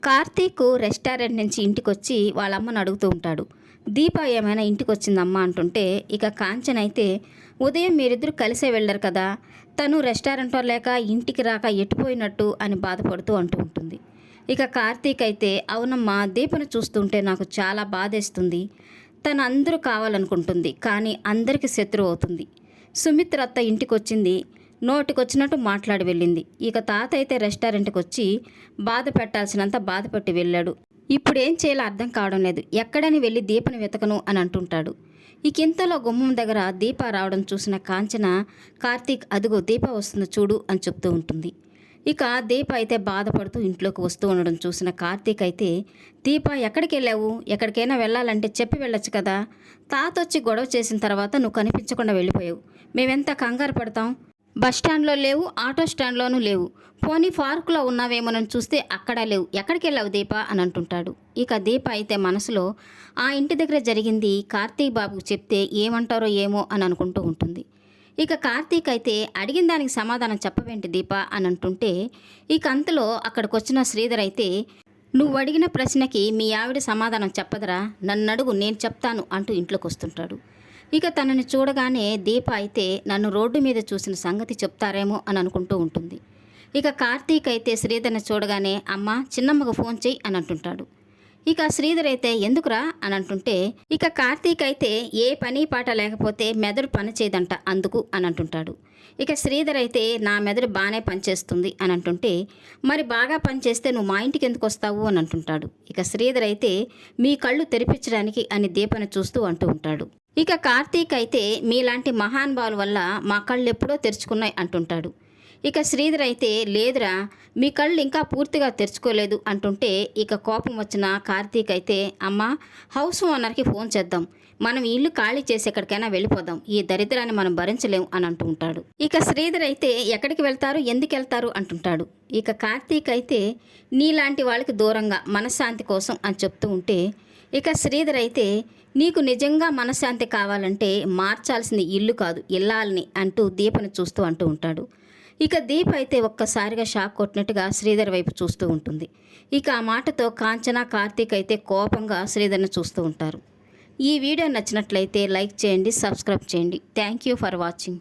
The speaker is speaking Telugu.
కార్తీక్ రెస్టారెంట్ నుంచి ఇంటికొచ్చి వాళ్ళ అమ్మని అడుగుతూ ఉంటాడు. దీప ఏమైనా ఇంటికొచ్చిందమ్మా అంటుంటే, ఇక కాంచన అయితే ఉదయం మీరిద్దరూ కలిసే వెళ్ళరు కదా, తను రెస్టారెంట్లో లేక ఇంటికి రాక ఎటుపోయినట్టు అని బాధపడుతూ అంటూ ఉంటుంది. ఇక కార్తీక్ అయితే, అవునమ్మా, దీపను చూస్తుంటే నాకు చాలా బాధేస్తుంది. తను అందరూ కావాలనుకుంటుంది, కానీ అందరికీ శత్రువు అవుతుంది. సుమిత్ర అత్త ఇంటికొచ్చింది, నోటికొచ్చినట్టు మాట్లాడి వెళ్ళింది. ఇక తాత అయితే రెస్టారెంట్కి వచ్చి బాధ పెట్టాల్సినంత బాధపెట్టి వెళ్ళాడు. ఇప్పుడేం చేయాలో అర్థం కావడం లేదు, ఎక్కడని వెళ్ళి దీపని వెతకను అని అంటుంటాడు. ఇక ఇంతలో గుమ్మం దగ్గర దీప రావడం చూసిన కాంచన, కార్తీక్ అదిగో దీప వస్తుంది చూడు అని చెప్తూ ఉంటుంది. ఇక దీప అయితే బాధపడుతూ ఇంట్లోకి వస్తూ ఉండడం చూసిన కార్తీక్ అయితే, దీప ఎక్కడికి వెళ్ళావు, ఎక్కడికైనా వెళ్ళాలంటే చెప్పి వెళ్ళొచ్చు కదా, తాత వచ్చి గొడవ చేసిన తర్వాత నువ్వు కనిపించకుండా వెళ్ళిపోయావు, మేమెంత కంగారు పడతాం. బస్ స్టాండ్లో లేవు, ఆటో స్టాండ్లోనూ లేవు, పోనీ పార్కులో ఉన్నావేమోనని చూస్తే అక్కడా లేవు, ఎక్కడికి వెళ్ళావు దీప అని అంటుంటాడు. ఇక దీప అయితే మనసులో ఆ ఇంటి దగ్గర జరిగింది కార్తీక్ బాబుకు చెప్తే ఏమంటారో ఏమో అని అనుకుంటూ ఉంటుంది. ఇక కార్తీక్ అయితే అడిగిన దానికి సమాధానం చెప్పవేంటి దీప అని అంటుంటే, ఇక అంతలో అక్కడికి వచ్చిన శ్రీధర్ అయితే, నువ్వు అడిగిన ప్రశ్నకి మీ ఆవిడ సమాధానం చెప్పదరా, నన్ను అడుగు నేను చెప్తాను అంటూ ఇంట్లోకి వస్తుంటాడు. ఇక తనని చూడగానే దీప అయితే నన్ను రోడ్డు మీద చూసిన సంగతి చెప్తారేమో అని అనుకుంటూ ఉంటుంది. ఇక కార్తీక్ అయితే శ్రీధర్ని చూడగానే, అమ్మ చిన్నమ్మకు ఫోన్ చెయ్యి అని అంటుంటాడు. ఇక శ్రీధర్ అయితే ఎందుకురా అని అంటుంటే, ఇక కార్తీక్ అయితే ఏ పని పాట లేకపోతే మెదడు పని చేయదంట అందుకు అని అంటుంటాడు. ఇక శ్రీధర్ అయితే నా మెదడు బాగానే పనిచేస్తుంది అని అంటుంటే, మరి బాగా పనిచేస్తే నువ్వు మా ఇంటికి ఎందుకు వస్తావు అని అంటుంటాడు. ఇక శ్రీధర్ అయితే మీ కళ్ళు తెరిపించడానికి అని దీపను చూస్తూ అంటూ ఉంటాడు. ఇక కార్తీక్ అయితే మీలాంటి మహానుభావుల వల్ల మా కళ్ళు ఎప్పుడో తెరుచుకున్నాయి అంటుంటాడు. ఇక శ్రీధర్ అయితే లేదురా, మీ కళ్ళు ఇంకా పూర్తిగా తెరుచుకోలేదు అంటుంటే, ఇక కోపం వచ్చిన కార్తీక్ అయితే, అమ్మ హౌస్ ఓనర్కి ఫోన్ చేద్దాం, మనం ఇల్లు ఖాళీ చేసి ఎక్కడికైనా వెళ్ళిపోదాం, ఈ దరిద్రాన్ని మనం భరించలేం అని అంటూ ఉంటాడు. ఇక శ్రీధర్ అయితే ఎక్కడికి వెళ్తారు, ఎందుకు వెళ్తారు అంటుంటాడు. ఇక కార్తీక్ అయితే నీలాంటి వాళ్ళకి దూరంగా మనశ్శాంతి కోసం అని చెప్తూ ఉంటే, ఇక శ్రీధర్ అయితే నీకు నిజంగా మనశ్శాంతి కావాలంటే మార్చాల్సింది ఇల్లు కాదు ఇల్లాలని అంటూ దీపను చూస్తూ అంటూ ఉంటాడు. ఇక దీప అయితే ఒక్కసారిగా షాక్ కొట్టినట్టుగా శ్రీధర్ వైపు చూస్తూ ఉంటుంది. ఇక ఆ మాటతో కాంచన, కార్తీక్ అయితే కోపంగా శ్రీధర్ని చూస్తూ ఉంటారు. ఈ వీడియో నచ్చినట్లయితే లైక్ చేయండి, సబ్స్క్రైబ్ చేయండి. Thank you for watching.